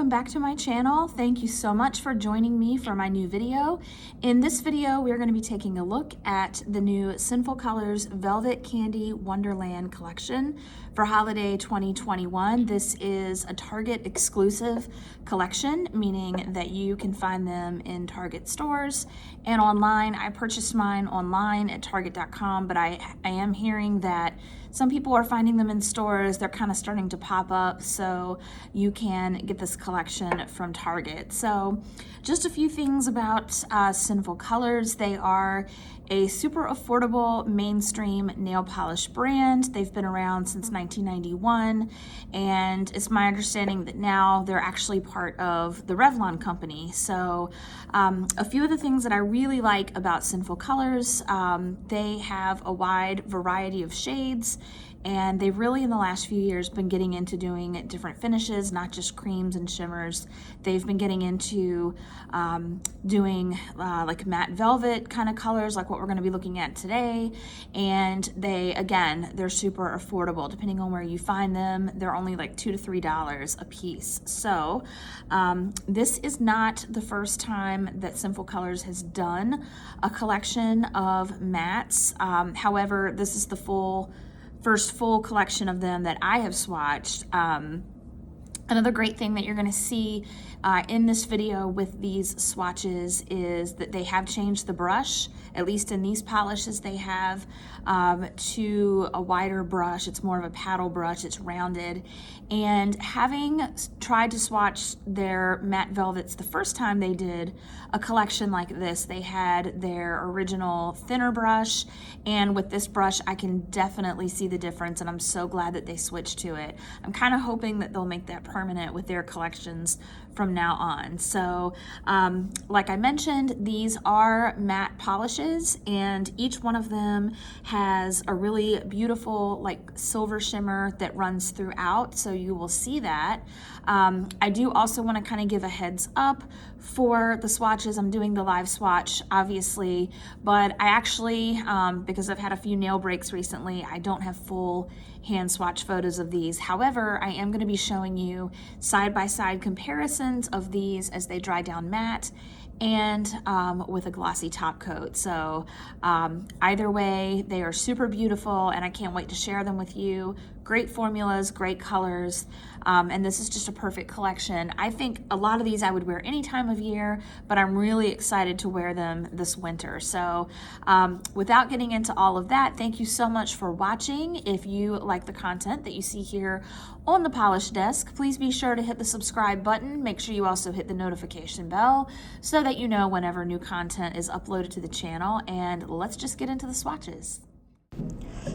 welcome back to my channel. Thank you so much for joining me for my new video. In this video, we're going to be taking a look at the new SinfulColors Velvet Candy Wonderland collection for holiday 2021. This is a Target exclusive collection, meaning that you can find them in Target stores and online. I purchased mine online at target.com, but I am hearing that some people are finding them in stores. They're kind of starting to pop up, so you can get this collection from Target. So just a few things about SinfulColors. They are a super affordable mainstream nail polish brand. They've been around since 1991, and it's my understanding that now they're actually part of the Revlon company. So a few of the things that I really like about SinfulColors, they have a wide variety of shades, and they've really in the last few years been getting into doing different finishes, not just creams and shimmers. They've been getting into doing like matte velvet kind of colors, like what we're going to be looking at today. And they're super affordable. Depending on where you find them, they're only like $2 to $3 a piece. So this is not the first time that SinfulColors has done a collection of mattes. However, this is the first full collection of them that I have swatched. Another great thing that you're going to see in this video with these swatches is that they have changed the brush, at least in these polishes they have, to a wider brush. It's more of a paddle brush, it's rounded. And having tried to swatch their matte velvets the first time they did a collection like this, they had their original thinner brush, and with this brush I can definitely see the difference, and I'm so glad that they switched to it. I'm kind of hoping that they'll make that permanent with their collections from now on. So like I mentioned, these are matte polishes, and each one of them has a really beautiful like silver shimmer that runs throughout, so you will see that. I do also want to kind of give a heads up for the swatches. I'm doing the live swatch obviously, but I actually, because I've had a few nail breaks recently, I don't have full hand swatch photos of these. However, I am going to be showing you side-by-side comparisons of these as they dry down matte and with a glossy top coat. So either way, they are super beautiful, and I can't wait to share them with you. Great formulas, great colors, and this is just a perfect collection. I think a lot of these I would wear any time of year, but I'm really excited to wear them this winter. So without getting into all of that, thank you so much for watching. If you like the content that you see here on the Polish Desk, please be sure to hit the subscribe button. Make sure you also hit the notification bell so that you know whenever new content is uploaded to the channel. And let's just get into the swatches.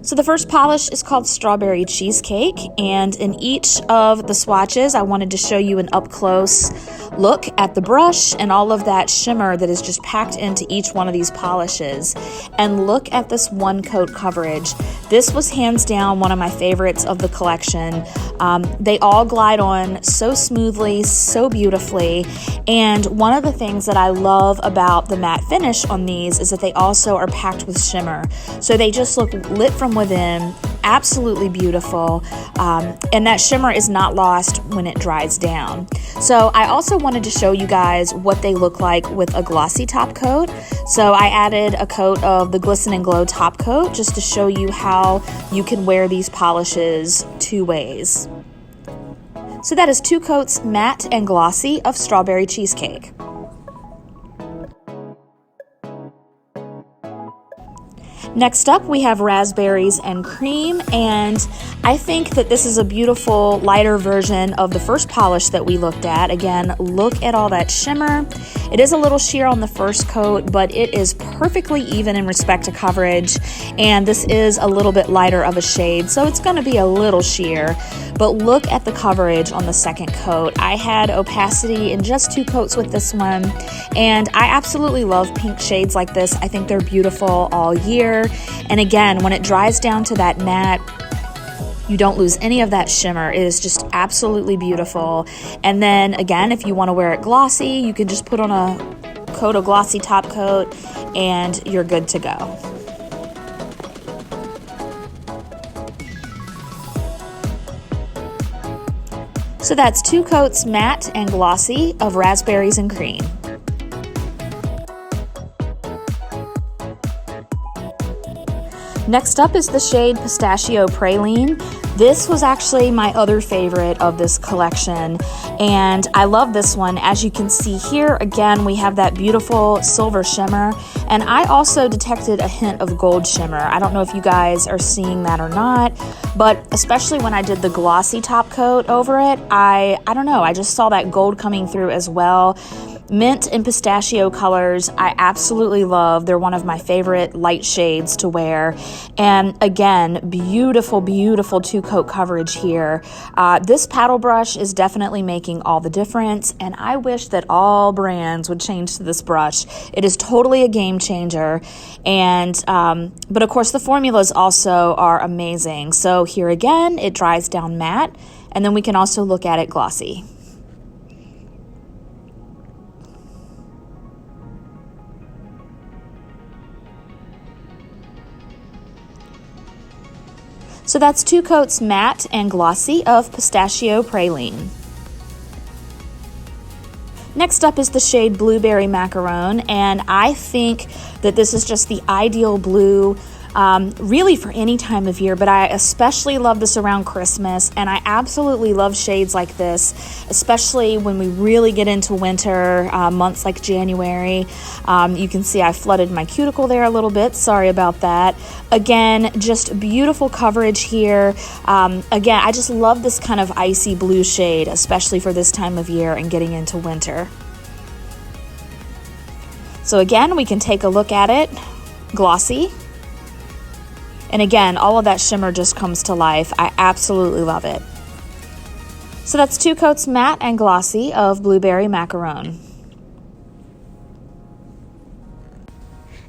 So the first polish is called Strawberry Cheesecake, and in each of the swatches I wanted to show you an up-close look at the brush and all of that shimmer that is just packed into each one of these polishes. And look at this one coat coverage. This was hands down one of my favorites of the collection. They all glide on so smoothly, so beautifully, and one of the things that I love about the matte finish on these is that they also are packed with shimmer. So they just look lit from within, absolutely beautiful, and that shimmer is not lost when it dries down. So I also wanted to show you guys what they look like with a glossy top coat. So I added a coat of the Glisten and Glow top coat just to show you how you can wear these polishes two ways. So that is 2 coats matte and glossy of Strawberry Cheesecake. Next up, we have Raspberries N Cream, and I think that this is a beautiful, lighter version of the first polish that we looked at. Again, look at all that shimmer. It is a little sheer on the first coat, but it is perfectly even in respect to coverage, and this is a little bit lighter of a shade, so it's going to be a little sheer. But look at the coverage on the second coat. I had opacity in just 2 coats with this one, and I absolutely love pink shades like this. I think they're beautiful all year. And again, when it dries down to that matte, you don't lose any of that shimmer. It is just absolutely beautiful. And then again, if you want to wear it glossy, you can just put on a coat of glossy top coat and you're good to go. So that's 2 coats matte and glossy of Raspberries N Cream. Next up is the shade Pistachio Praline. This was actually my other favorite of this collection, and I love this one. As you can see here, again, we have that beautiful silver shimmer, and I also detected a hint of gold shimmer. I don't know if you guys are seeing that or not, but especially when I did the glossy top coat over it, I don't know, I just saw that gold coming through as well. Mint and pistachio colors, I absolutely love. They're one of my favorite light shades to wear. And again, beautiful, beautiful 2-coat coverage here. This paddle brush is definitely making all the difference, and I wish that all brands would change to this brush. It is totally a game changer. And but of course the formulas also are amazing. So here again, it dries down matte, and then we can also look at it glossy. So that's 2 coats matte and glossy of Pistachio Praline. Next up is the shade Blueberry Macaron, and I think that this is just the ideal blue really for any time of year, but I especially love this around Christmas, and I absolutely love shades like this, especially when we really get into winter, months like January. You can see I flooded my cuticle there a little bit, sorry about that. Again, just beautiful coverage here. Again, I just love this kind of icy blue shade, especially for this time of year and getting into winter. So again, we can take a look at it glossy. And again, all of that shimmer just comes to life. I absolutely love it. So that's 2 coats matte and glossy of Blueberry Macaron.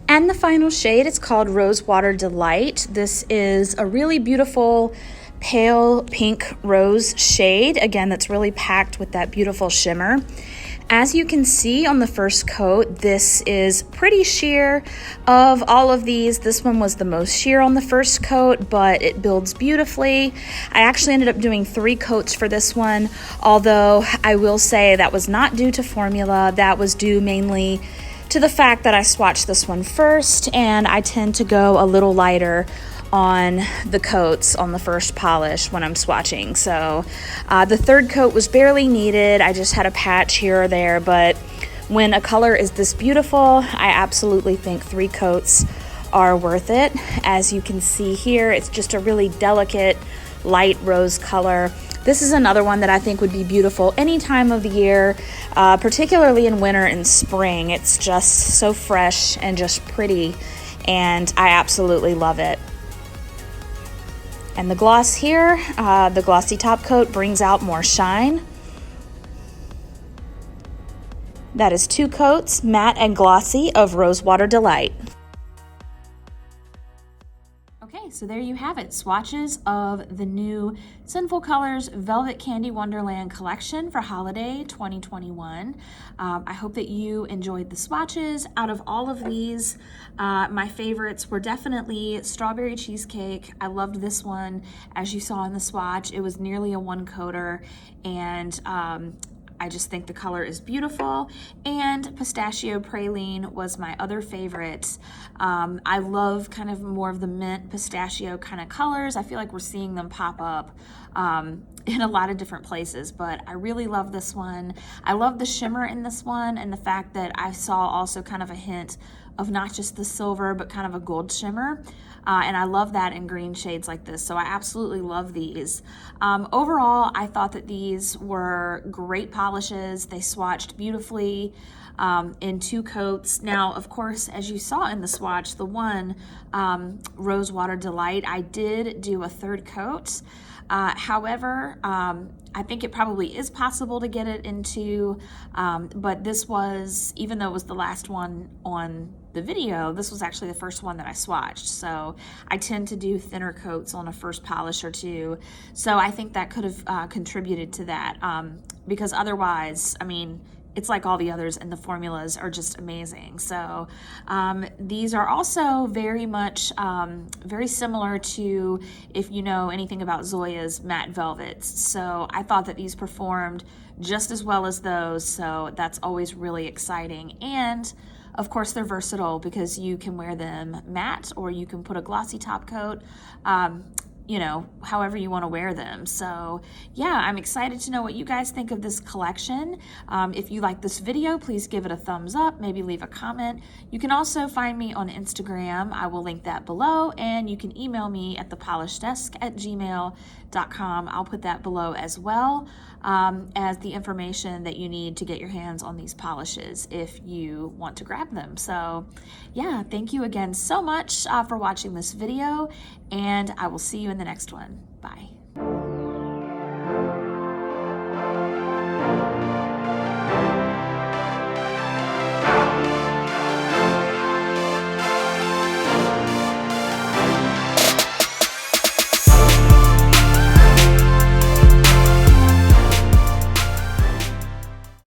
And the final shade is called Rosewater Delight. This is a really beautiful pale pink rose shade. Again, that's really packed with that beautiful shimmer. As you can see on the first coat, this is pretty sheer. Of all of these, this one was the most sheer on the first coat, but it builds beautifully. I actually ended up doing 3 coats for this one, although I will say that was not due to formula. That was due mainly to the fact that I swatched this one first, and I tend to go a little lighter on the coats on the first polish when I'm swatching. So the third coat was barely needed. I just had a patch here or there, but when a color is this beautiful, I absolutely think 3 coats are worth it. As you can see here, it's just a really delicate light rose color. This is another one that I think would be beautiful any time of the year, particularly in winter and spring. It's just so fresh and just pretty, and I absolutely love it. And the gloss here, the glossy top coat brings out more shine. That is 2 coats, matte and glossy, of Rosewater Delight. Okay, so there you have it. Swatches of the new SinfulColors Velvet Candy Wonderland collection for holiday 2021. I hope that you enjoyed the swatches. Out of all of these, my favorites were definitely Strawberry Cheesecake. I loved this one. As you saw in the swatch, it was nearly a 1-coater, and I just think the color is beautiful. And Pistachio Praline was my other favorite. I love kind of more of the mint pistachio kind of colors. I feel like we're seeing them pop up in a lot of different places, but I really love this one. I love the shimmer in this one, and the fact that I saw also kind of a hint of not just the silver, but kind of a gold shimmer. And I love that in green shades like this, so I absolutely love these. Overall, I thought that these were great polishes. They swatched beautifully in 2 coats. Now, of course, as you saw in the swatch, the one Rosewater Delight, I did do a 3rd coat. However, I think it probably is possible to get it into, but this was, even though it was the last one on the video, this was actually the first one that I swatched. So I tend to do thinner coats on a first polish or 2. So I think that could have contributed to that, because otherwise, I mean, it's like all the others, and the formulas are just amazing. So these are also very much very similar to, if you know anything about Zoya's matte velvets. So I thought that these performed just as well as those, so that's always really exciting. And of course they're versatile because you can wear them matte or you can put a glossy top coat, you know, however you want to wear them. So yeah, I'm excited to know what you guys think of this collection. If you like this video, please give it a thumbs up, maybe leave a comment. You can also find me on Instagram. I will link that below, and you can email me at thepolisheddesk@gmail.com. I'll put that below as well, as the information that you need to get your hands on these polishes if you want to grab them. So yeah, thank you again so much for watching this video, and I will see you in the next one. Bye.